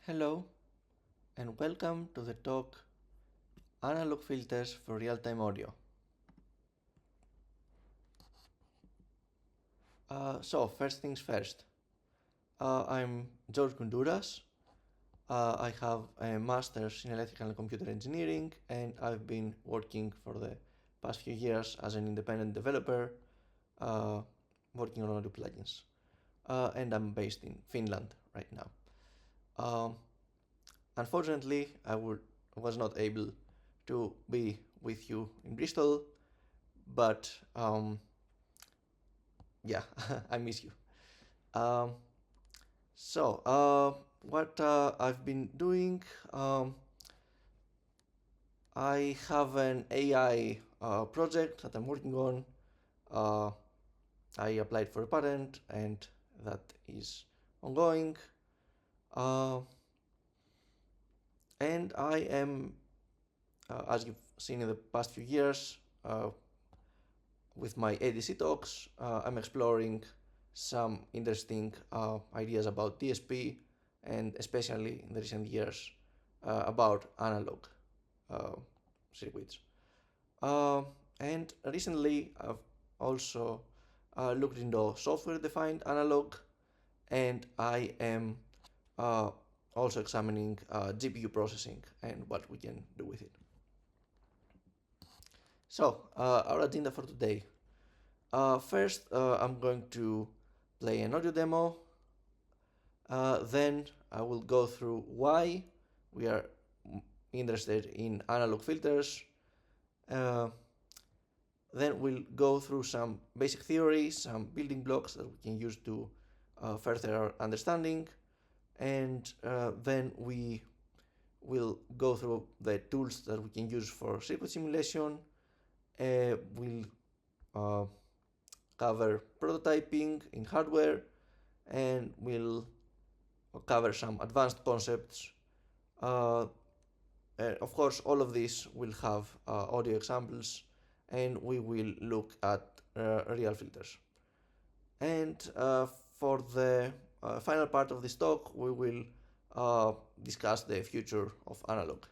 Hello and welcome to the talk Analog Filters for Real-Time Audio. First things first. I'm Gkountouras. I have a master's in electrical and computer engineering, and I've been working for the past few years as an independent developer, working on audio plugins. And I'm based in Finland right now. Unfortunately, was not able to be with you in Bristol, but yeah, I miss you. What I've been doing, I have an AI project that I'm working on. I applied for a patent, and that is ongoing. And I am, as you've seen in the past few years, with my ADC talks, I'm exploring some interesting ideas about DSP, and especially in the recent years about analog circuits. And recently I've also looked into software-defined analog, and I am also examining GPU processing and what we can do with it. So, our agenda for today. First, I'm going to play an audio demo. Then I will go through why we are interested in analog filters. Then we'll go through some basic theory, some building blocks that we can use to further our understanding. And then we will go through the tools that we can use for circuit simulation. We'll cover prototyping in hardware, and we'll cover some advanced concepts. Of course, all of this will have audio examples, and we will look at real filters. And for the final part of this talk, we will discuss the future of analog.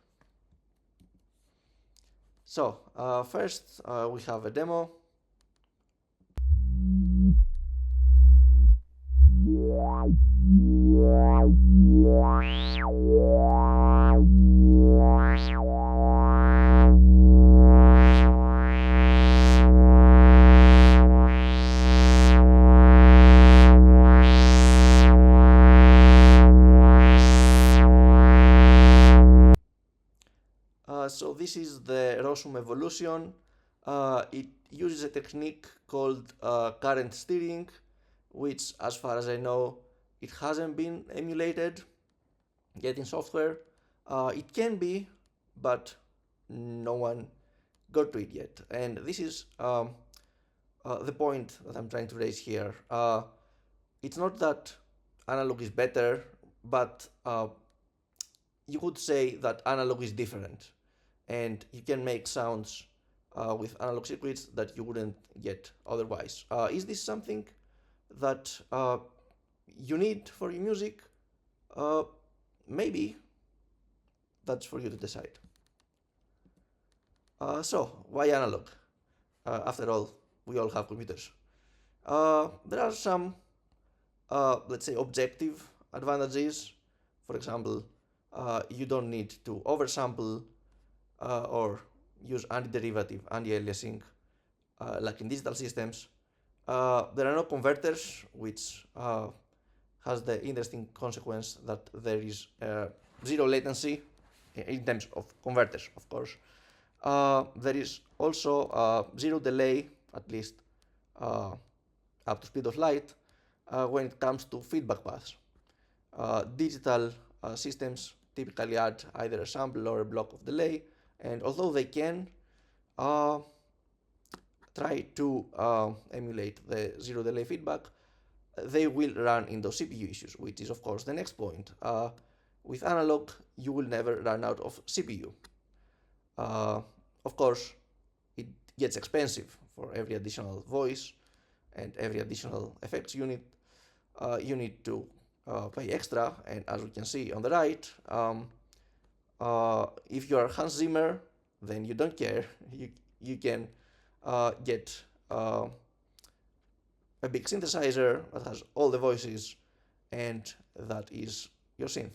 So first we have a demo. So this is the ROSUM evolution. It uses a technique called current steering, which, as far as I know, it hasn't been emulated yet in software. It can be, but no one got to it yet. And this is the point that I'm trying to raise here. It's not that analog is better, but you could say that analog is different, and you can make sounds with analog circuits that you wouldn't get otherwise. Is this something that you need for your music? Maybe. That's for you to decide. So, why analog? After all, we all have computers. There are some, let's say, objective advantages. For example, you don't need to oversample or use antiderivative, anti-aliasing, like in digital systems. There are no converters, which has the interesting consequence that there is zero latency in terms of converters, of course. There is also zero delay, at least up to speed of light, when it comes to feedback paths. Digital systems typically add either a sample or a block of delay, and although they can try to emulate the zero delay feedback, they will run into CPU issues, which is of course the next point. With analog, you will never run out of CPU. Of course, it gets expensive for every additional voice and every additional effects unit. You need to pay extra. And as we can see on the right, if you are Hans Zimmer, then you don't care. You can get a big synthesizer that has all the voices, and that is your synth.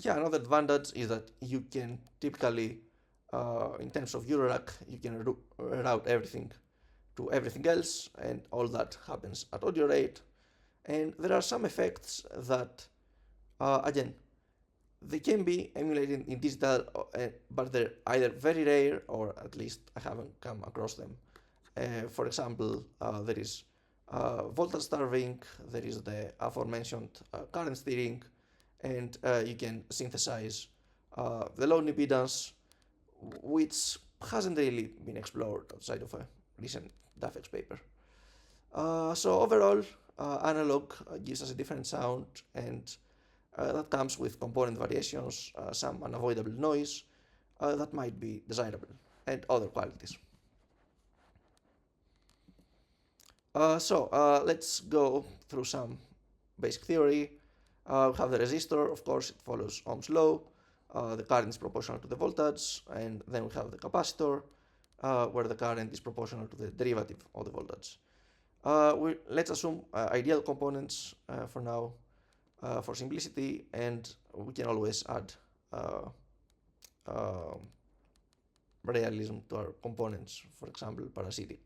Yeah, another advantage is that you can typically, in terms of Eurorack, you can route everything to everything else, and all that happens at audio rate. And there are some effects that, again, they can be emulated in digital, but they're either very rare, or at least I haven't come across them. For example, there is voltage starving, there is the aforementioned current steering, and you can synthesize the load impedance, which hasn't really been explored outside of a recent DAFX paper. So overall, analog gives us a different sound, and that comes with component variations, some unavoidable noise that might be desirable, and other qualities. So let's go through some basic theory. We have the resistor, of course, it follows Ohm's law. The current is proportional to the voltage, and then we have the capacitor, where the current is proportional to the derivative of the voltage. Let's assume ideal components for now, for simplicity, and we can always add realism to our components, for example, parasitic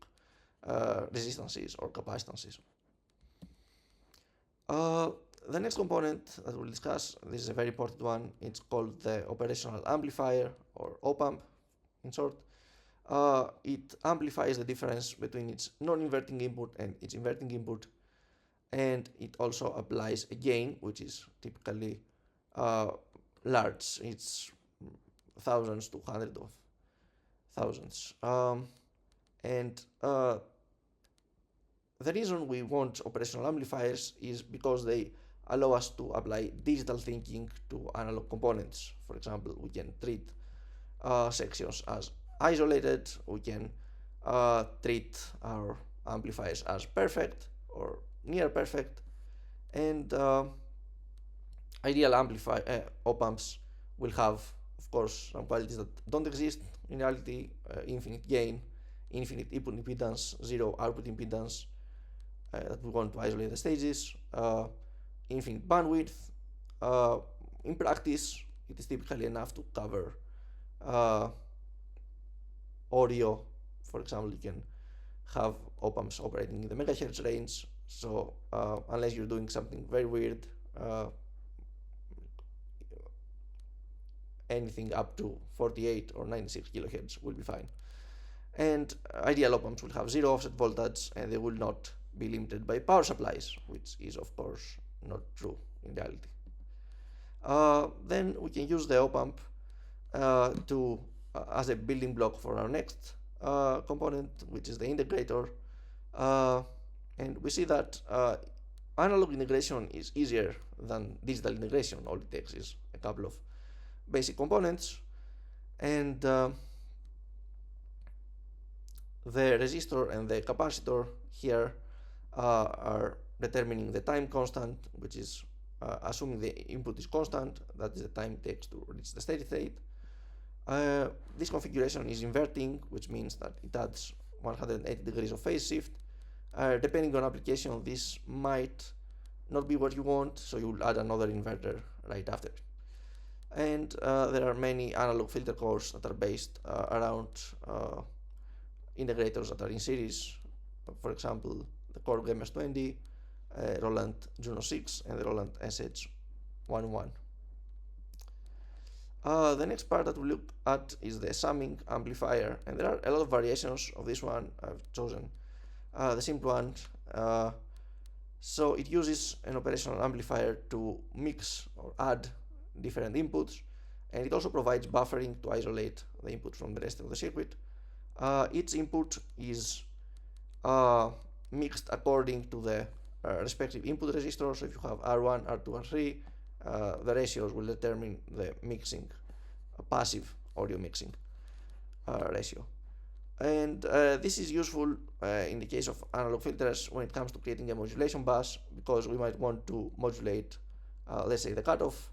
resistances or capacitances. The next component that we'll discuss, this is a very important one, it's called the operational amplifier, or op-amp in short. It amplifies the difference between its non-inverting input and its inverting input, and it also applies a gain, which is typically large. It's thousands to hundreds of thousands. The reason we want operational amplifiers is because they allow us to apply digital thinking to analog components. For example, we can treat sections as isolated, we can treat our amplifiers as perfect or near perfect, and ideal op-amps will have, of course, some qualities that don't exist in reality: infinite gain, infinite input impedance, zero output impedance, that we want to isolate the stages, infinite bandwidth. In practice, it is typically enough to cover audio. For example, you can have op-amps operating in the megahertz range, so unless you're doing something very weird, anything up to 48 or 96 kilohertz will be fine. And ideal op-amps will have zero offset voltage, and they will not be limited by power supplies, which is of course not true in reality. Then we can use the op-amp as a building block for our next component, which is the integrator. And we see that analog integration is easier than digital integration. All it takes is a couple of basic components, and the resistor and the capacitor here are determining the time constant, which is assuming the input is constant, that is the time it takes to reach the steady state. This configuration is inverting, which means that it adds 180 degrees of phase shift. Depending on application, this might not be what you want, so you will add another inverter right after. And there are many analog filter cores that are based around integrators that are in series. For example, the Korg MS-20, Roland Juno 6, and the Roland SH-11. The next part that we look at is the summing amplifier, and there are a lot of variations of this one. I've chosen the simple one. So it uses an operational amplifier to mix or add different inputs, and it also provides buffering to isolate the input from the rest of the circuit. Each input is mixed according to the respective input resistors. So if you have R1, R2, R3, the ratios will determine the mixing, passive audio mixing ratio. And this is useful in the case of analog filters when it comes to creating a modulation bus, because we might want to modulate, let's say, the cutoff,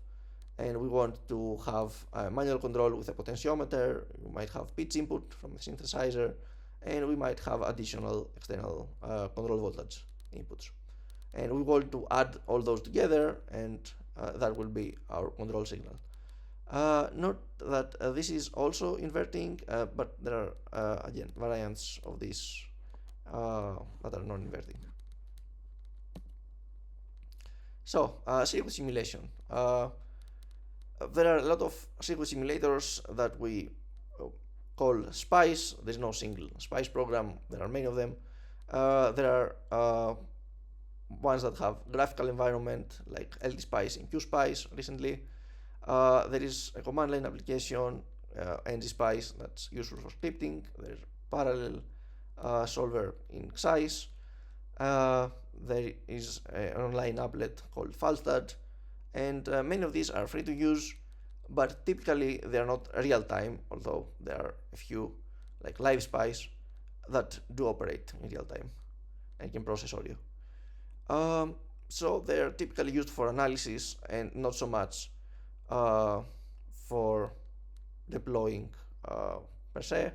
and we want to have manual control with a potentiometer. We might have pitch input from the synthesizer, and we might have additional external control voltage inputs. And we want to add all those together, and that will be our control signal. Note that this is also inverting, but there are again variants of this that are non-inverting. So circuit simulation. There are a lot of circuit simulators that we call SPICE. There's no single SPICE program. There are many of them. There are ones that have graphical environment, like LTSpice and QSpice recently. There is a command line application, ngSpice, that's useful for scripting. There's parallel solver in Xyz. There is an online applet called Falstad, and many of these are free to use, but typically they are not real time, although there are a few, like LiveSpice, that do operate in real time and can process audio. So they're typically used for analysis and not so much for deploying per se,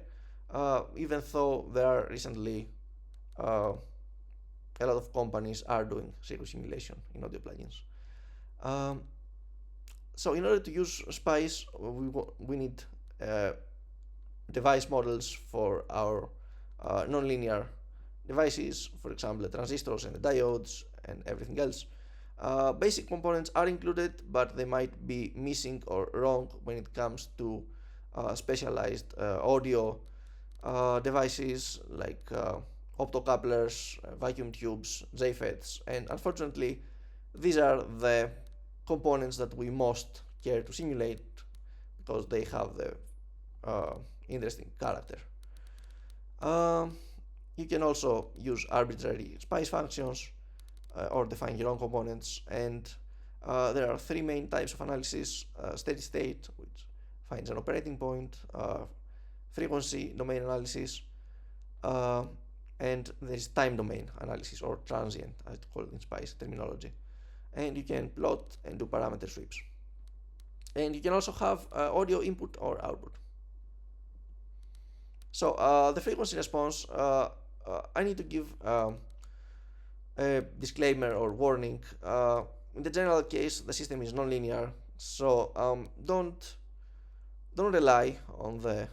even though there are recently a lot of companies are doing circuit simulation in audio plugins. So in order to use SPICE, we need device models for our nonlinear devices, for example, the transistors and the diodes and everything else. Basic components are included, but they might be missing or wrong when it comes to specialized audio devices like optocouplers, vacuum tubes, JFETs, and unfortunately these are the components that we most care to simulate because they have the interesting character. You can also use arbitrary SPICE functions or define your own components, and there are three main types of analysis: steady state, which finds an operating point, frequency domain analysis, and there is time domain analysis, or transient, as it's called in SPICE terminology. And you can plot and do parameter sweeps. And you can also have audio input or output. So the frequency response, I need to give a disclaimer or warning. In the general case, the system is nonlinear, so don't rely on the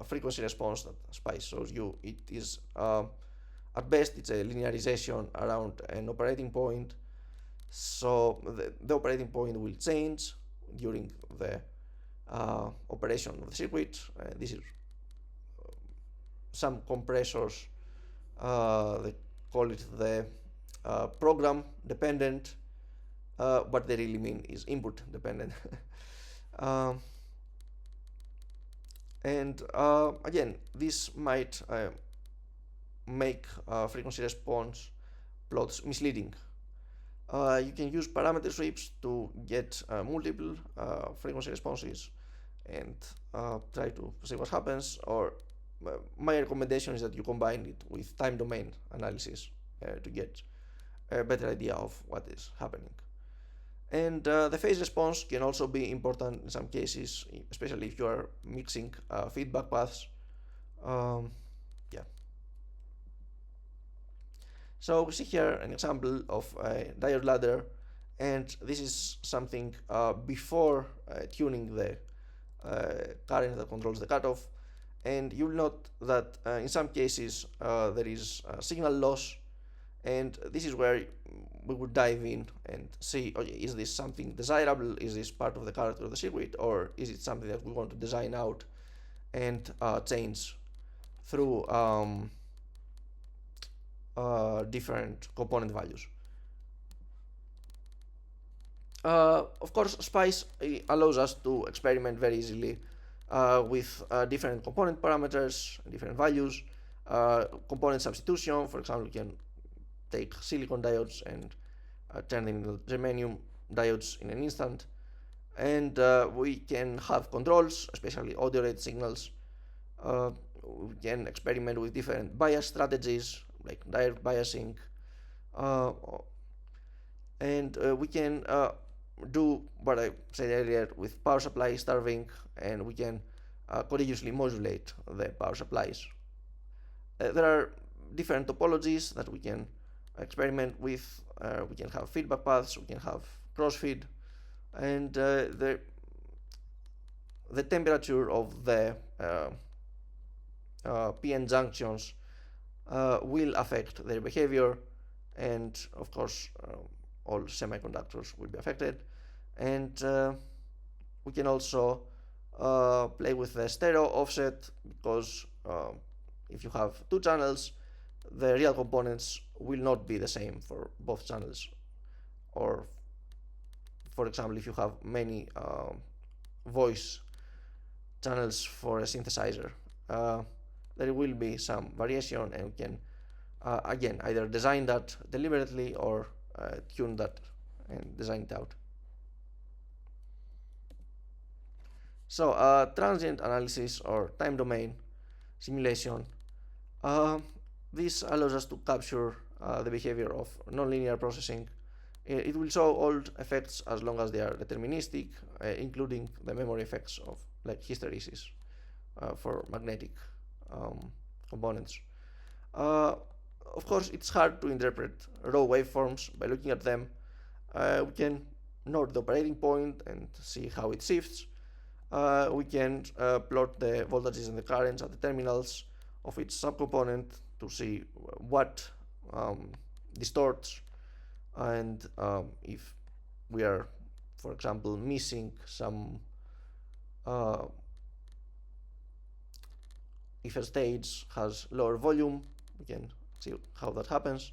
frequency response that SPICE shows you. It is at best it's a linearization around an operating point, so the operating point will change during the operation of the circuit. This is some compressors, they call it the program dependent. What they really mean is input dependent. And again, this might make frequency response plots misleading. You can use parameter sweeps to get multiple frequency responses and try to see what happens, or my recommendation is that you combine it with time domain analysis to get a better idea of what is happening. And the phase response can also be important in some cases, especially if you are mixing feedback paths. Yeah. So we see here an example of a diode ladder, and this is something before tuning the current that controls the cutoff. And you'll note that in some cases there is signal loss, and this is where we would dive in and see, okay, is this something desirable? Is this part of the character of the circuit, or is it something that we want to design out and change through different component values? Of course, SPICE allows us to experiment very easily with different component parameters, different values, component substitution. For example, we can take silicon diodes and turn them into germanium diodes in an instant. And we can have controls, especially audio rate signals. we can experiment with different bias strategies like direct biasing, uh, and we can do what I said earlier with power supply starving, and we can contiguously modulate the power supplies. There are different topologies that we can experiment with. We can have feedback paths, we can have crossfeed, and the temperature of the PN junctions will affect their behavior, and of course all semiconductors will be affected. And we can also play with the stereo offset, because if you have two channels, the real components will not be the same for both channels. Or for example, if you have many voice channels for a synthesizer, there will be some variation, and we can again either design that deliberately or tune that and design it out. So transient analysis or time domain simulation. This allows us to capture the behavior of nonlinear processing. It will show all effects as long as they are deterministic, including the memory effects of like hysteresis for magnetic components. Of course, it's hard to interpret raw waveforms. By looking at them, we can note the operating point and see how it shifts. We can plot the voltages and the currents at the terminals of each subcomponent to see what distorts, and if we are, for example, missing some, if a stage has lower volume, we can see how that happens.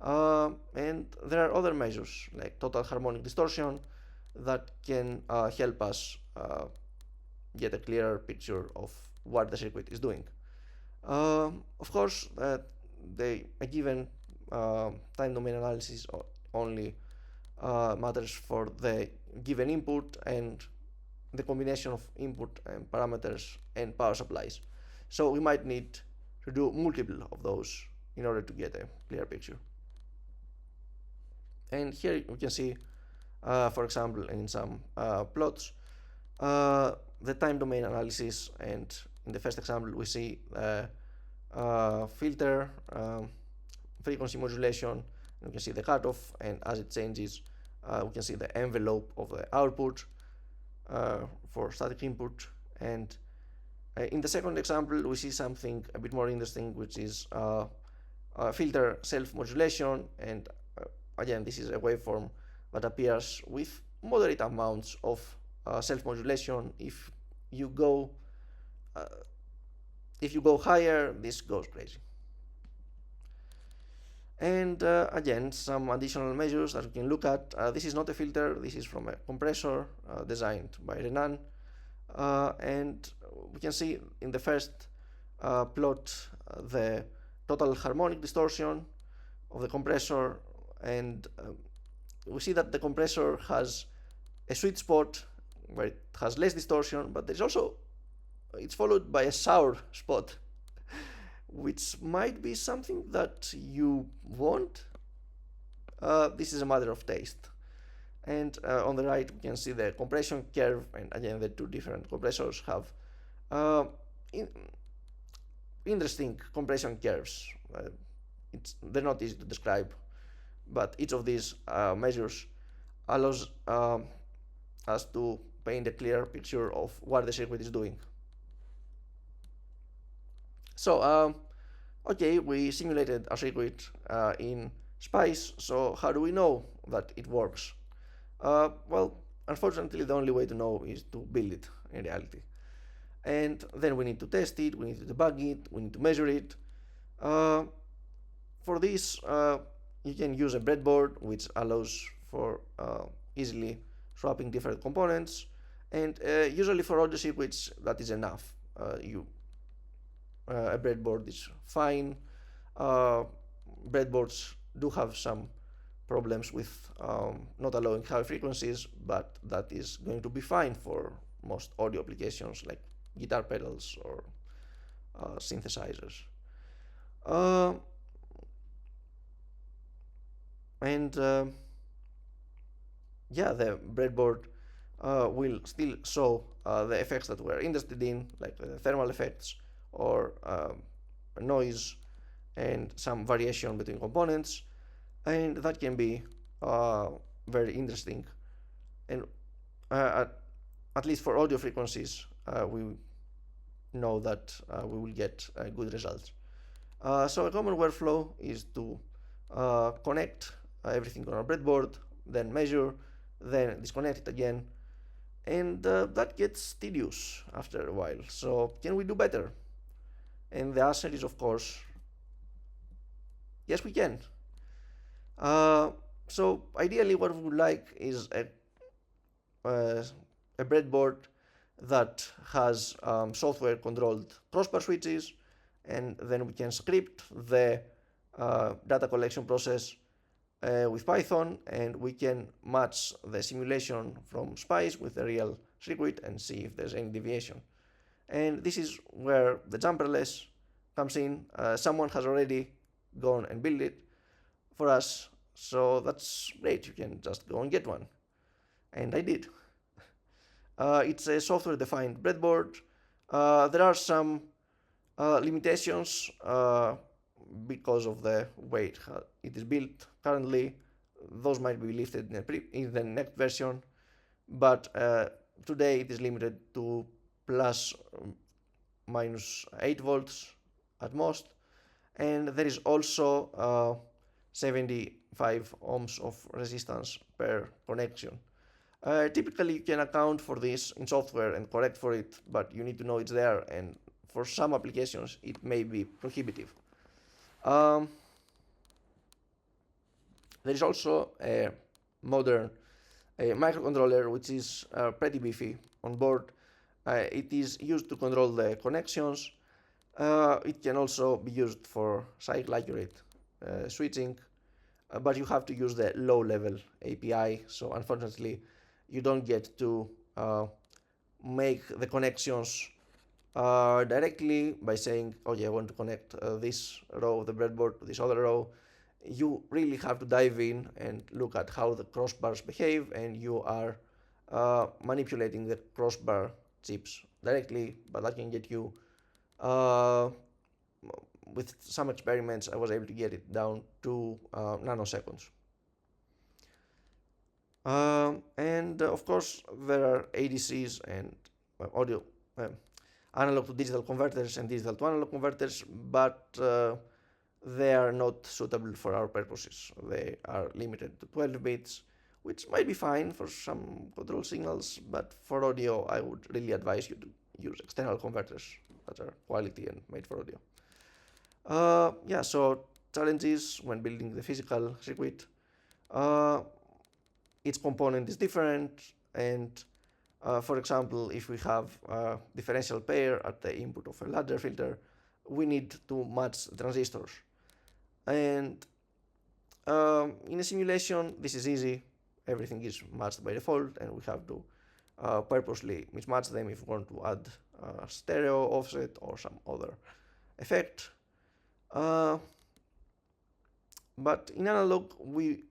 And there are other measures like total harmonic distortion that can help us get a clearer picture of what the circuit is doing. Of course, a given time domain analysis only matters for the given input and the combination of input and parameters and power supplies. So we might need to do multiple of those in order to get a clear picture. And here we can see, for example, in some plots, the time domain analysis, and in the first example we see filter frequency modulation, and we can see the cutoff, and as it changes we can see the envelope of the output for static input. And in the second example we see something a bit more interesting, which is filter self-modulation, and again this is a waveform that appears with moderate amounts of self-modulation. If you go higher, this goes crazy. And again, some additional measures that we can look at. This is not a filter, this is from a compressor designed by Renan. And we can see in the first plot the total harmonic distortion of the compressor, and we see that the compressor has a sweet spot where it has less distortion, but there's also, it's followed by a sour spot, which might be something that you want. This is a matter of taste. And on the right we can see the compression curve, and again the two different compressors have interesting compression curves. They're not easy to describe, but each of these measures allows us to paint a clear picture of what the circuit is doing. So okay, we simulated a circuit in SPICE, so how do we know that it works? Well, unfortunately the only way to know is to build it in reality, and then we need to test it, we need to debug it, we need to measure it. For this you can use a breadboard, which allows for easily swapping different components, and usually for audio circuits that is enough. A breadboard is fine. Breadboards do have some problems with not allowing high frequencies, but that is going to be fine for most audio applications like guitar pedals or synthesizers. Uh, and yeah, the breadboard will still show the effects that we're interested in, like the thermal effects or noise and some variation between components, and that can be very interesting. And at least for audio frequencies, we know that we will get good results. So a common workflow is to connect everything on our breadboard, then measure, then disconnect it again, and that gets tedious after a while. So can we do better? And the answer is, of course, yes, we can. So ideally, what we would like is uh, a breadboard that has software-controlled crossbar switches, and then we can script the data collection process with Python, and we can match the simulation from SPICE with the real circuit and see if there's any deviation. And this is where the jumperless comes in. Someone has already gone and built it for us, so that's great. You can just go and get one, and I did. It's a software-defined breadboard. There are some limitations because of the way it is built currently. Those might be lifted in the next version, but today it is limited to plus minus 8 volts at most, and there is also 75 ohms of resistance per connection. Typically, you can account for this in software and correct for it, but you need to know it's there, and for some applications, it may be prohibitive. There is also a modern microcontroller, which is pretty beefy on board. It is used to control the connections. It can also be used for cycle accurate switching, but you have to use the low-level API, so unfortunately, you don't get to make the connections directly by saying, okay, I want to connect this row of the breadboard to this other row. You really have to dive in and look at how the crossbars behave, and you are manipulating the crossbar chips directly, but that can get you, with some experiments, I was able to get it down to nanoseconds. And of course, there are ADCs and audio analog to digital converters and digital to analog converters, but they are not suitable for our purposes. They are limited to 12 bits, which might be fine for some control signals, but for audio, I would really advise you to use external converters that are quality and made for audio. Yeah, so challenges when building the physical circuit. Each component is different, and for example, if we have a differential pair at the input of a ladder filter, we need to match the transistors. And in a simulation, this is easy. Everything is matched by default, and we have to purposely mismatch them if we want to add stereo offset or some other effect. But in analog, we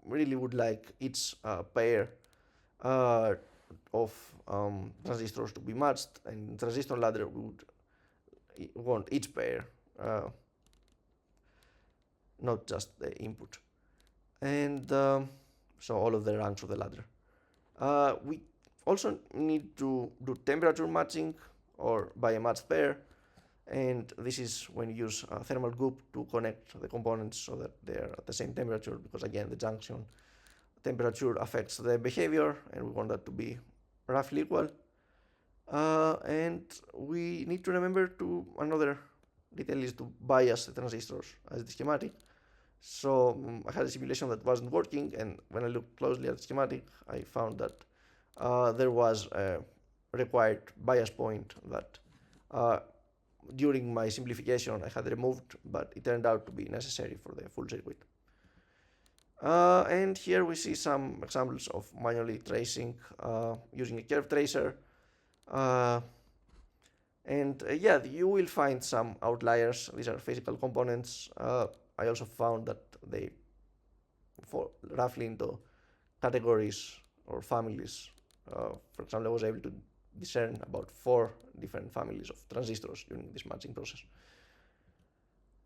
really would like each pair of transistors to be matched, and in transistor ladder we would want each pair, not just the input. And so all of the ranks of the ladder. We also need to do temperature matching or by a matched pair, and this is when you use a thermal goop to connect the components so that they're at the same temperature, because again the junction temperature affects the behavior and we want that to be roughly equal. And we need to remember another detail is to bias the transistors as the schematic. So I had a simulation that wasn't working, and when I looked closely at the schematic, I found that there was a required bias point that during my simplification I had removed, but it turned out to be necessary for the full circuit. And here we see some examples of manually tracing using a curve tracer. And yeah, you will find some outliers. These are physical components. I also found that they fall roughly into categories or families. For example, I was able to discern about 4 different families of transistors during this matching process.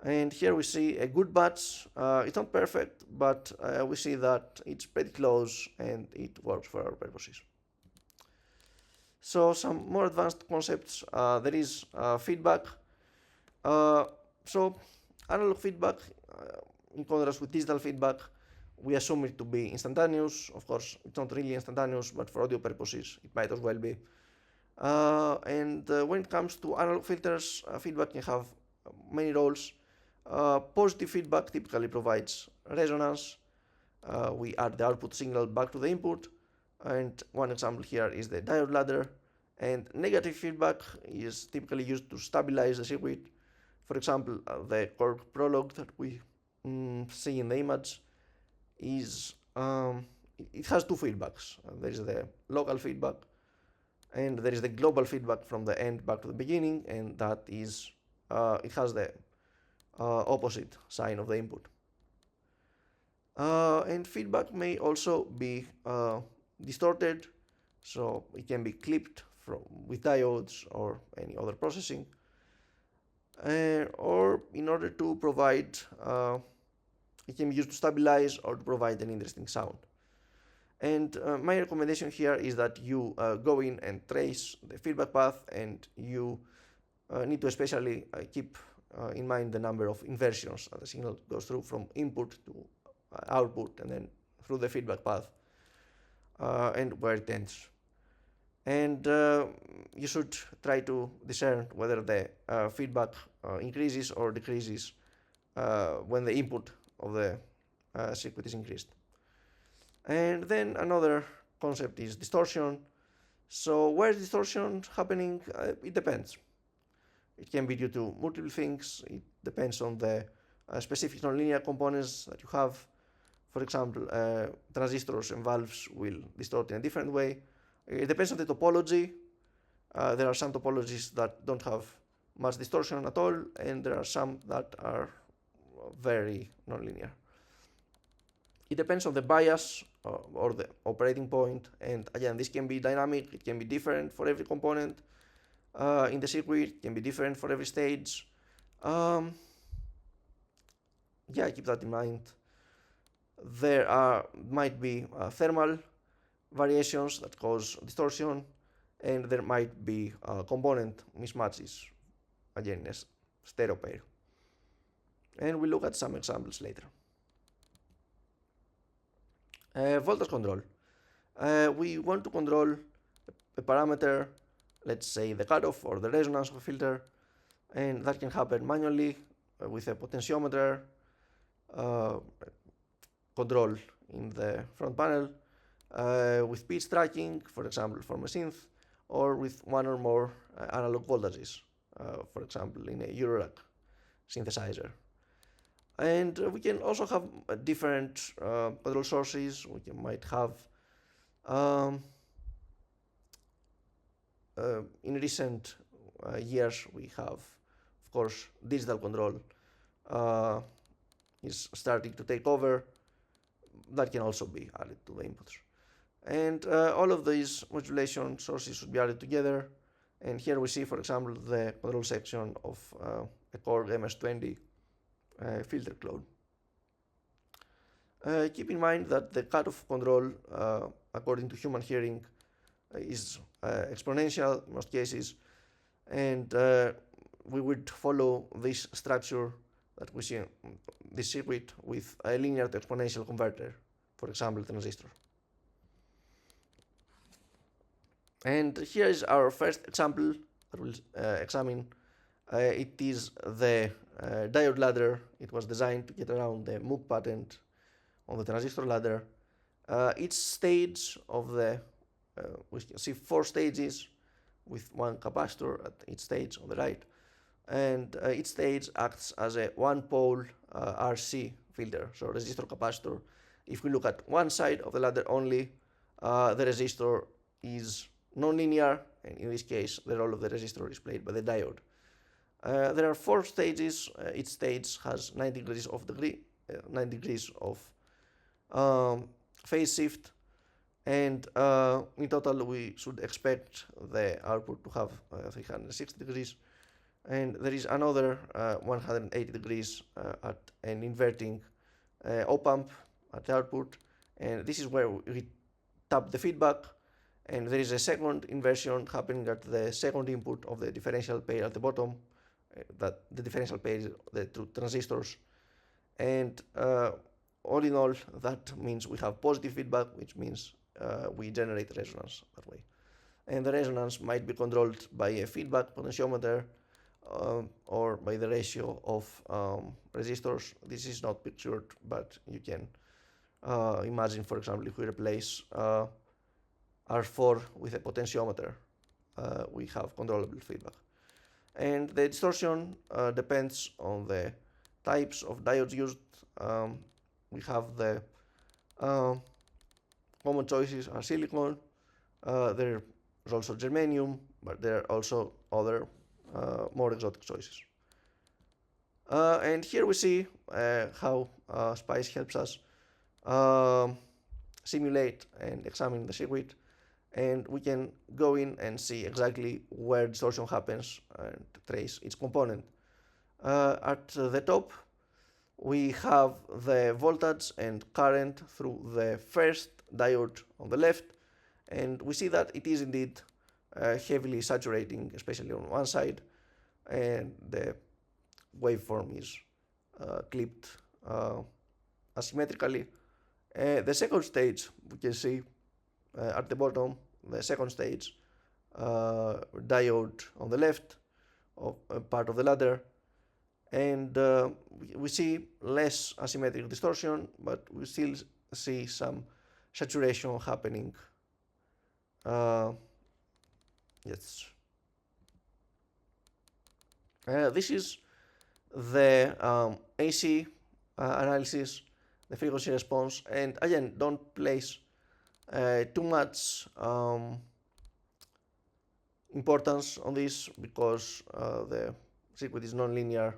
And here we see a good batch. It's not perfect, but we see that it's pretty close and it works for our purposes. So some more advanced concepts. There is feedback. So analog feedback, in contrast with digital feedback, we assume it to be instantaneous. Of course, it's not really instantaneous, but for audio purposes, it might as well be. And when it comes to analog filters, feedback can have many roles. Positive feedback typically provides resonance. We add the output signal back to the input, and one example here is the diode ladder. And negative feedback is typically used to stabilize the circuit. For example, the Korg prologue that we see in the image is it has 2 feedbacks. There is the local feedback, and there is the global feedback from the end back to the beginning, and that is it has the opposite sign of the input. And feedback may also be distorted, so it can be clipped with diodes or any other processing, or in order to provide, it can be used to stabilize or to provide an interesting sound. And my recommendation here is that you go in and trace the feedback path, and you need to especially keep in mind the number of inversions the signal goes through from input to output and then through the feedback path, and where it ends. And you should try to discern whether the feedback increases or decreases when the input of the circuit is increased. And then another concept is distortion. So where is distortion happening? It depends. It can be due to multiple things. It depends on the specific nonlinear components that you have. For example, transistors and valves will distort in a different way. It depends on the topology. There are some topologies that don't have much distortion at all, and there are some that are very nonlinear. It depends on the bias or the operating point, and again, this can be dynamic. It can be different for every component in the circuit. It can be different for every stage. Yeah, keep that in mind. There might be thermal variations that cause distortion, and there might be component mismatches, again, in a stereo pair. And we'll look at some examples later. Voltage control. We want to control a parameter, let's say the cutoff or the resonance of a filter, and that can happen manually with a potentiometer control in the front panel, with pitch tracking, for example, from a synth, or with one or more analog voltages, for example, in a Eurorack synthesizer. And we can also have different control sources. We might have, in recent years, we have, of course, digital control is starting to take over. That can also be added to the inputs. And all of these modulation sources should be added together. And here we see, for example, the control section of a Korg MS-20 filter clone. Keep in mind that the cutoff control, according to human hearing, is exponential in most cases, and we would follow this structure that we see in this circuit with a linear to exponential converter, for example, transistor. And here is our first example that we'll examine. It is the diode ladder. It was designed to get around the Moog patent on the transistor ladder. Each stage of the, we can see 4 stages with one capacitor at each stage on the right. And each stage acts as a one-pole RC filter, so resistor capacitor. If we look at one side of the ladder only, the resistor is non-linear, and in this case the role of the resistor is played by the diode. There are 4 stages. Each stage has 9 degrees of 9 degrees of phase shift, and in total we should expect the output to have 360 degrees, and there is another 180 degrees at an inverting op-amp at the output, and this is where we tap the feedback, and there is a second inversion happening at the second input of the differential pair at the bottom, that the differential pair is the 2 transistors, and all in all that means we have positive feedback, which means we generate resonance that way. And the resonance might be controlled by a feedback potentiometer or by the ratio of resistors. This is not pictured, but you can imagine, for example, if we replace R4 with a potentiometer, we have controllable feedback. And the distortion depends on the types of diodes used. We have the common choices are silicon. There is also germanium, but there are also other more exotic choices. And here we see how SPICE helps us simulate and examine the circuit, and we can go in and see exactly where distortion happens and trace its component. At the top we have the voltage and current through the first diode on the left, and we see that it is indeed heavily saturating, especially on one side, and the waveform is clipped asymmetrically. The second stage, we can see at the bottom, the second stage diode on the left of part of the ladder, and we see less asymmetric distortion, but we still see some saturation happening. Yes. This is the AC analysis, the frequency response, and again, don't place too much importance on this because the circuit is non-linear,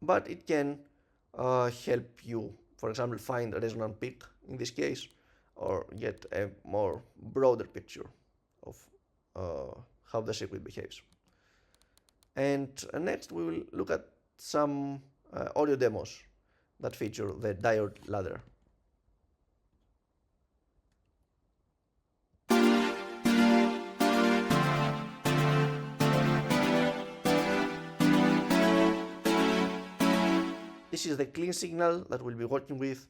but it can help you, for example, find a resonant peak in this case, or get a more broader picture of how the circuit behaves. And next we will look at some audio demos that feature the diode ladder. This is the clean signal that we'll be working with,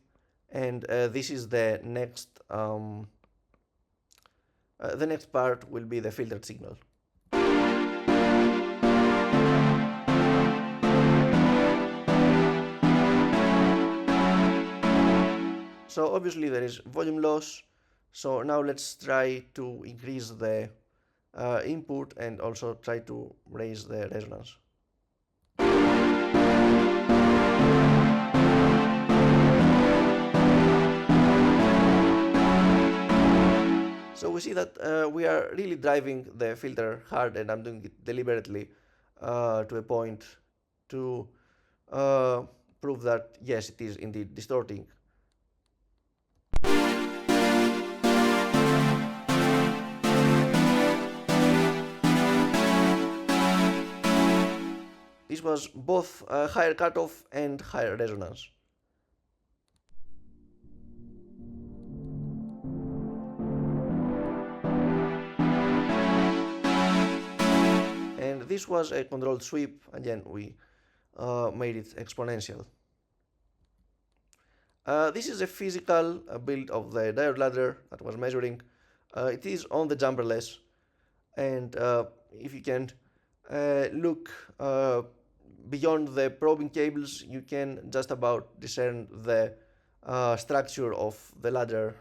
and this is the next part will be the filtered signal. So obviously there is volume loss, so now let's try to increase the input and also try to raise the resonance. So we see that we are really driving the filter hard, and I'm doing it deliberately to a point to prove that yes, it is indeed distorting. This was both higher cutoff and higher resonance. And this was a controlled sweep. Again, we made it exponential. This is a physical build of the diode ladder that was measuring. It is on the jumperless, and if you can look beyond the probing cables, you can just about discern the structure of the ladder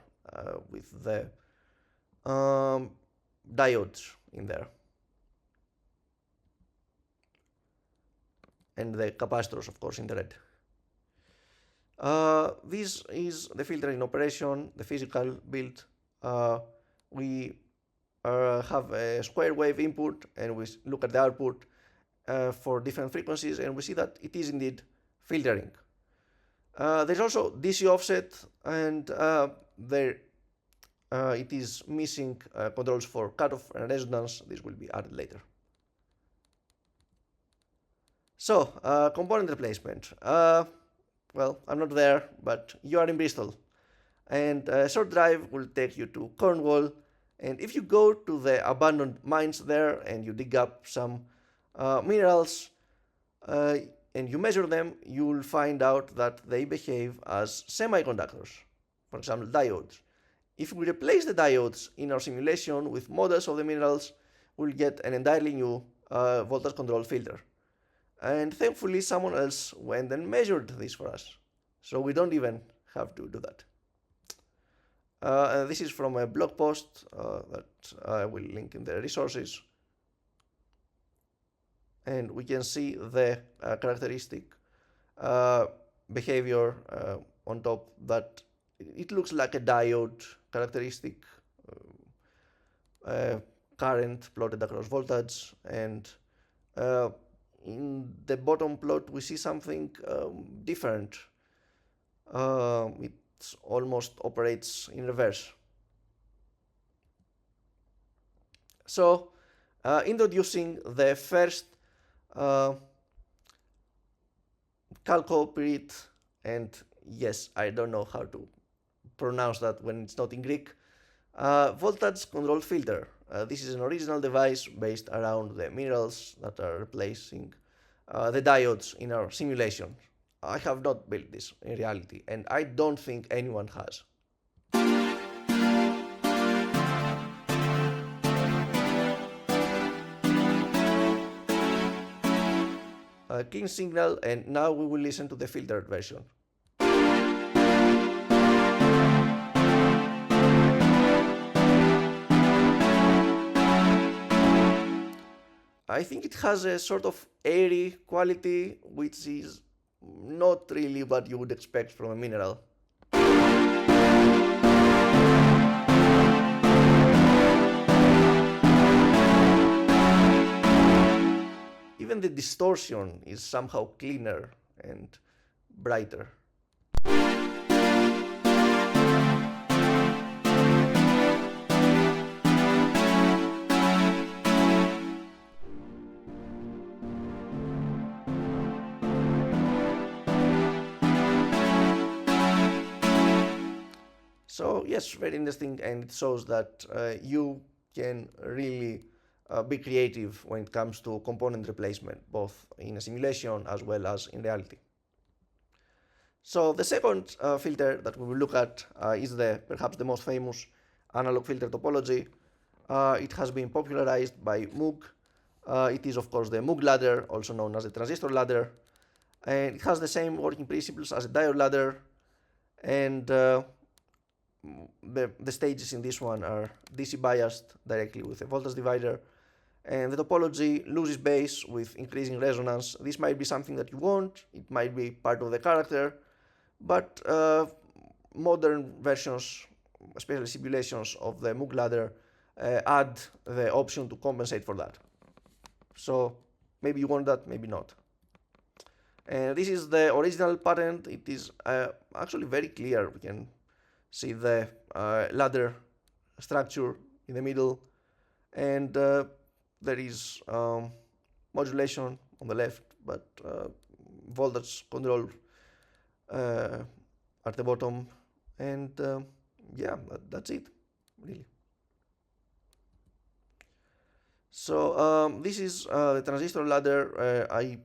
with the diodes in there, and the capacitors, of course, in the red. This is the filter in operation, the physical build. We have a square wave input, and we look at the output for different frequencies, and we see that it is indeed filtering. There's also DC offset, and there it is missing controls for cutoff and resonance. This will be added later. So, component replacement. Well, I'm not there, but you are in Bristol. And a short drive will take you to Cornwall. And if you go to the abandoned mines there and you dig up some minerals and you measure them, you will find out that they behave as semiconductors, for example, diodes. If we replace the diodes in our simulation with models of the minerals, we'll get an entirely new voltage control filter. And thankfully, someone else went and measured this for us. So we don't even have to do that. This is from a blog post that I will link in the resources. And we can see the characteristic behavior on top, that it looks like a diode characteristic current plotted across voltage, and in the bottom plot we see something different. It almost operates in reverse. So introducing the first chalcopyrite, and yes, I don't know how to pronounce that when it's not in Greek, voltage control filter. This is an original device based around the minerals that are replacing the diodes in our simulation. I have not built this in reality, and I don't think anyone has. Clean signal, and now we will listen to the filtered version. I think it has a sort of airy quality, which is not really what you would expect from a mineral. Even the distortion is somehow cleaner and brighter. So yes, very interesting, and it shows that you can really be creative when it comes to component replacement, both in a simulation as well as in reality. So the second filter that we will look at is perhaps the most famous analog filter topology. It has been popularized by Moog. It is of course the Moog ladder, also known as the transistor ladder, and it has the same working principles as a diode ladder, and the stages in this one are DC biased directly with a voltage divider, and the topology loses base with increasing resonance. This might be something that you want, it might be part of the character, but modern versions, especially simulations of the Moog ladder, add the option to compensate for that. So maybe you want that, maybe not. This is the original patent. It is actually very clear. We can see the ladder structure in the middle, and there is modulation on the left, but voltage control at the bottom, and yeah, that's it, really. So this is the transistor ladder. I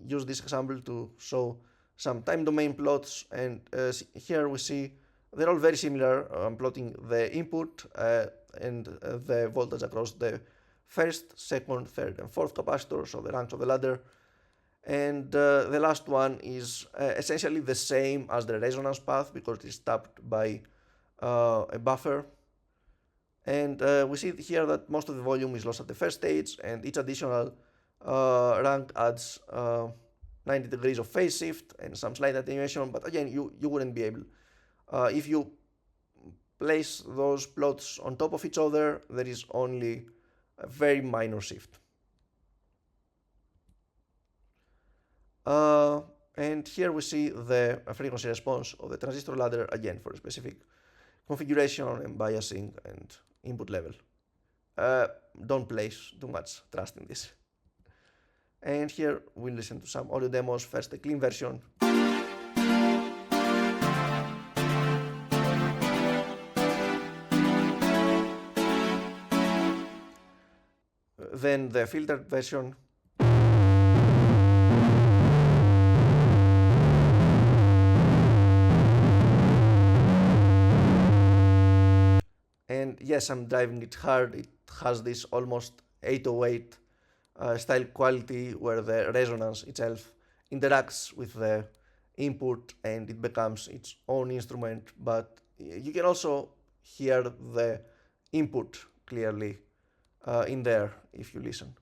use this example to show some time domain plots, and here we see they're all very similar. I'm plotting the input and the voltage across the first, second, third, and fourth capacitor, so the ranks of the ladder. And the last one is essentially the same as the resonance path because it is tapped by a buffer. And we see here that most of the volume is lost at the first stage, and each additional rank adds 90 degrees of phase shift and some slight attenuation. But again, you wouldn't be able, if you place those plots on top of each other, there is only a very minor shift. And here we see the frequency response of the transistor ladder, again for a specific configuration and biasing and input level. Don't place too much trust in this. And here we'll listen to some audio demos. First the clean version. Then the filtered version. And yes, I'm driving it hard. It has this almost 808 style quality where the resonance itself interacts with the input and it becomes its own instrument, but you can also hear the input clearly in there if you listen.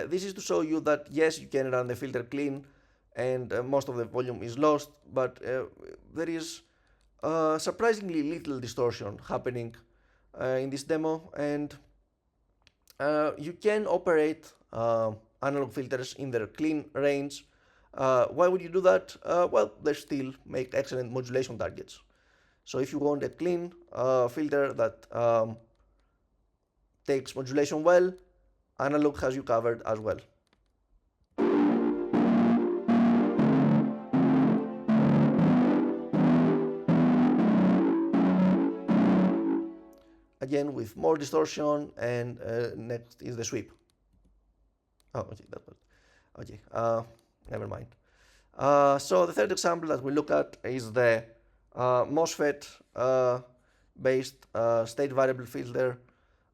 This is to show you that yes, you can run the filter clean and most of the volume is lost, but there is surprisingly little distortion happening in this demo, and you can operate analog filters in their clean range. Why would you do that? Well, they still make excellent modulation targets. So if you want a clean filter that takes modulation well, analog has you covered as well. Again with more distortion, and next is the sweep. Oh, okay, that was okay. Never mind. So the third example that we look at is the MOSFET based state variable filter.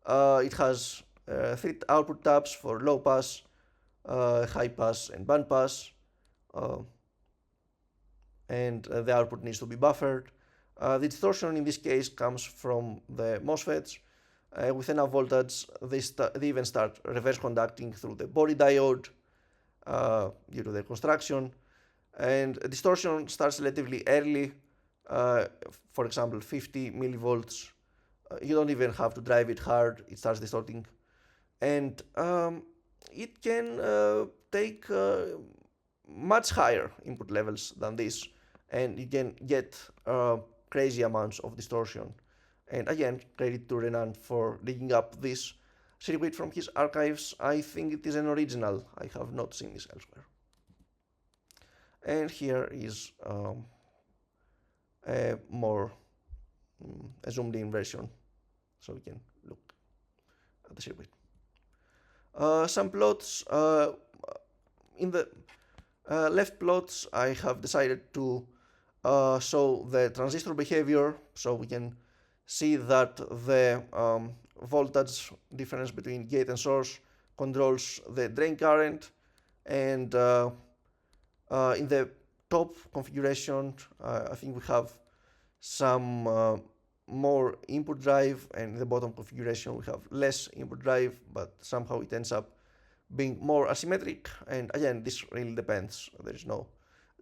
It has 3 output taps for low pass, high pass, and band pass, and the output needs to be buffered. The distortion in this case comes from the MOSFETs. With enough voltage, they even start reverse conducting through the body diode due to the construction, and distortion starts relatively early, for example 50 millivolts. You don't even have to drive it hard, it starts distorting, and it can take much higher input levels than this, and you can get crazy amounts of distortion. And again, credit to Renan for digging up this circuit from his archives. I think it is an original. I have not seen this elsewhere. And here is a more zoomed in version, so we can look at the circuit. Some plots. In the left plots, I have decided to show the transistor behavior, so we can see that the voltage difference between gate and source controls the drain current, and in the top configuration I think we have some more input drive, and in the bottom configuration we have less input drive, but somehow it ends up being more asymmetric. And again, this really depends. There is no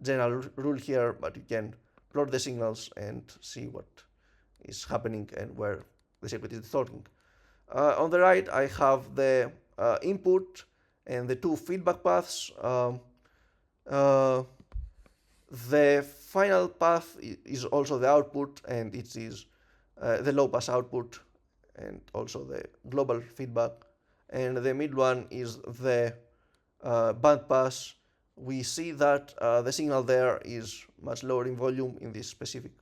general rule here, but you can plot the signals and see what is happening and where the circuit is distorting. On the right, I have the input and the 2 feedback paths. The final path is also the output, and it is the low pass output and also the global feedback. And the mid one is the band pass. We see that the signal there is much lower in volume in this specific.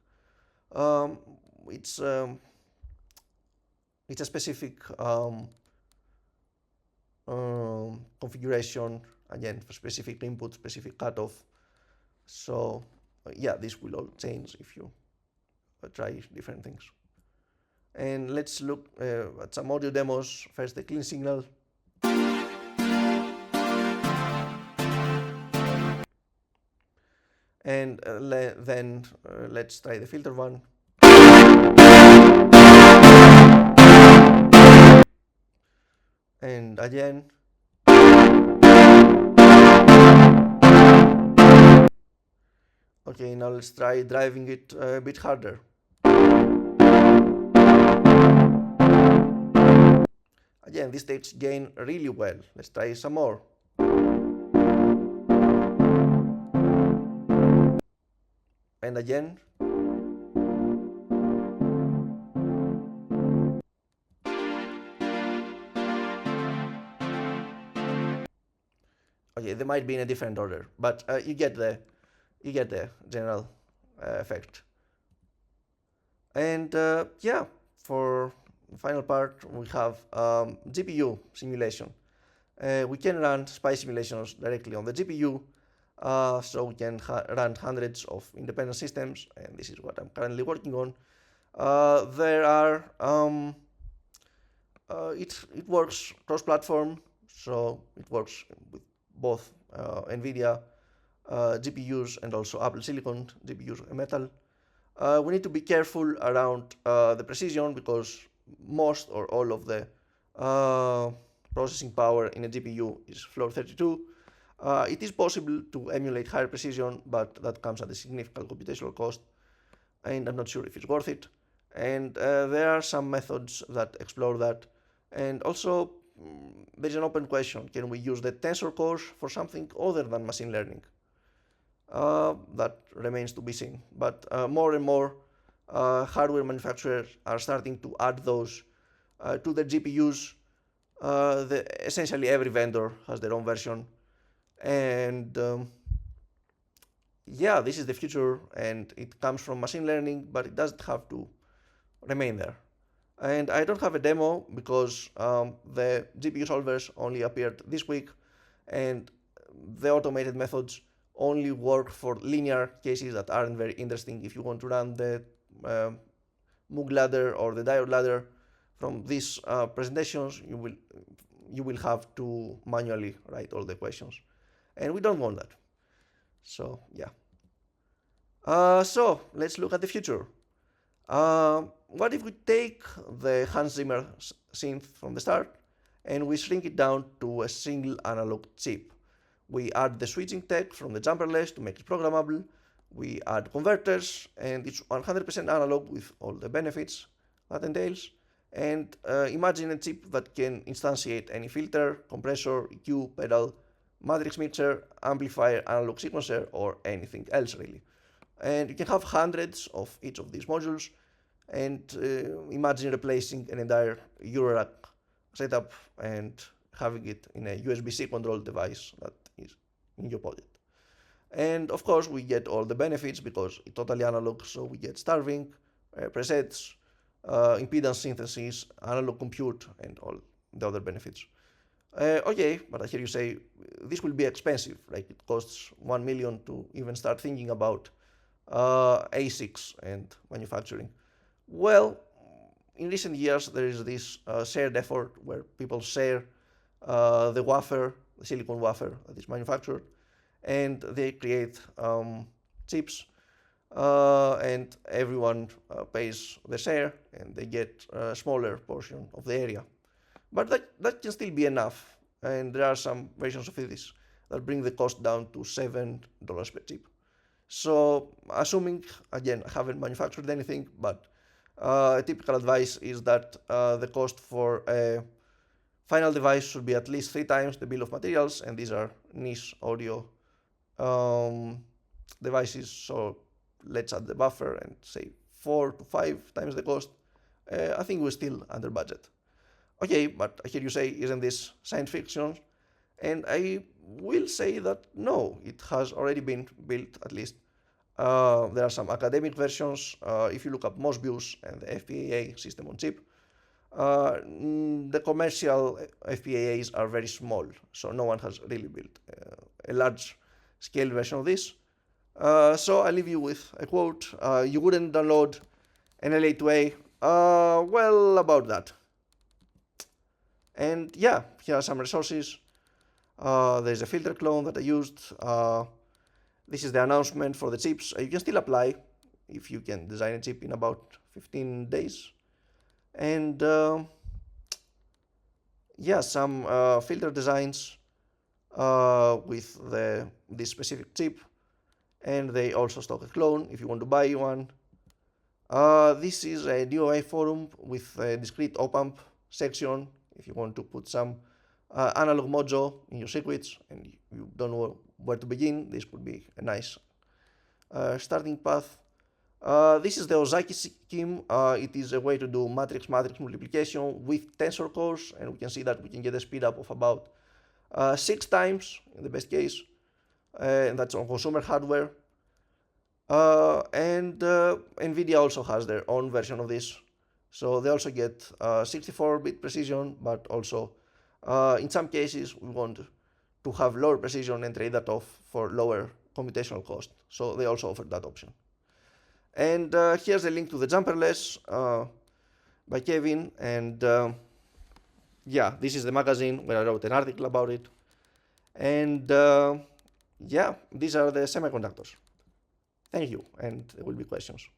It's a specific configuration, again for specific input, specific cutoff. So yeah, this will all change if you try different things. And let's look at some audio demos. First, the clean signal. And then let's try the filter one. And again. Okay, now let's try driving it a bit harder. Again, this takes gain really well. Let's try some more. And again. Okay, they might be in a different order, but you get the general effect. And yeah, for the final part, we have GPU simulation. We can run SPI simulations directly on the GPU, so we can run hundreds of independent systems, and this is what I'm currently working on. There are it works cross-platform, so it works with both NVIDIA GPUs and also Apple Silicon GPUs and Metal. We need to be careful around the precision because most or all of the processing power in a GPU is floor 32. It is possible to emulate higher precision, but that comes at a significant computational cost, and I'm not sure if it's worth it. And there are some methods that explore that. And also, there is an open question: can we use the tensor cores for something other than machine learning? That remains to be seen. But more and more hardware manufacturers are starting to add those to the GPUs. Essentially, every vendor has their own version. And yeah, this is the future, and it comes from machine learning, but it doesn't have to remain there. And I don't have a demo because the GPU solvers only appeared this week, and the automated methods only work for linear cases that aren't very interesting. If you want to run the Moog ladder or the diode ladder from these presentations, you will have to manually write all the equations, and we don't want that. So yeah. So let's look at the future. What if we take the Hans Zimmer synth from the start and we shrink it down to a single analog chip? We add the switching tech from the jumperless to make it programmable. We add converters, and it's 100% analog with all the benefits that entails. And imagine a chip that can instantiate any filter, compressor, EQ, pedal, matrix mixer, amplifier, analog sequencer, or anything else really. And you can have hundreds of each of these modules, and imagine replacing an entire Eurorack setup and having it in a USB-C controlled device that is in your pocket. And of course, we get all the benefits because it's totally analog, so we get starving, presets, impedance synthesis, analog compute, and all the other benefits. Okay, but I hear you say this will be expensive, like it costs 1 million to even start thinking about ASICs and manufacturing. Well, in recent years, there is this shared effort where people share the wafer, the silicon wafer that is manufactured, and they create chips, and everyone pays the share, and they get a smaller portion of the area. But that can still be enough, and there are some versions of this that bring the cost down to $7 per chip. So, assuming, again, I haven't manufactured anything, but a typical advice is that the cost for a final device should be at least 3 times the bill of materials, and these are niche audio devices, so let's add the buffer and say 4 to 5 times the cost. I think we're still under budget. Okay, but I hear you say, isn't this science fiction? And I will say that no, it has already been built, at least. There are some academic versions. If you look up Mobius and the FPGA system on chip, the commercial FPGAs are very small, so no one has really built a large scale version of this. So I'll leave you with a quote. You wouldn't download an LA2A. Well, about that. And yeah, here are some resources. There's a filter clone that I used. This is the announcement for the chips. You can still apply if you can design a chip in about 15 days. And yeah, some filter designs with this specific chip, and they also stock a clone if you want to buy one. This is a DOI forum with a discrete op-amp section if you want to put some analog mojo in your circuits and you don't know where to begin. This could be a nice starting path. This is the Ozaki scheme. It is a way to do matrix-matrix multiplication with tensor cores, and we can see that we can get a speed up of about 6 times in the best case, and that's on consumer hardware. And NVIDIA also has their own version of this, so they also get 64-bit precision, but also in some cases we want to have lower precision and trade that off for lower computational cost, so they also offer that option. And here's a link to the jumperless by Kevin, and yeah, this is the magazine where I wrote an article about it. And yeah, these are the semiconductors. Thank you, and there will be questions.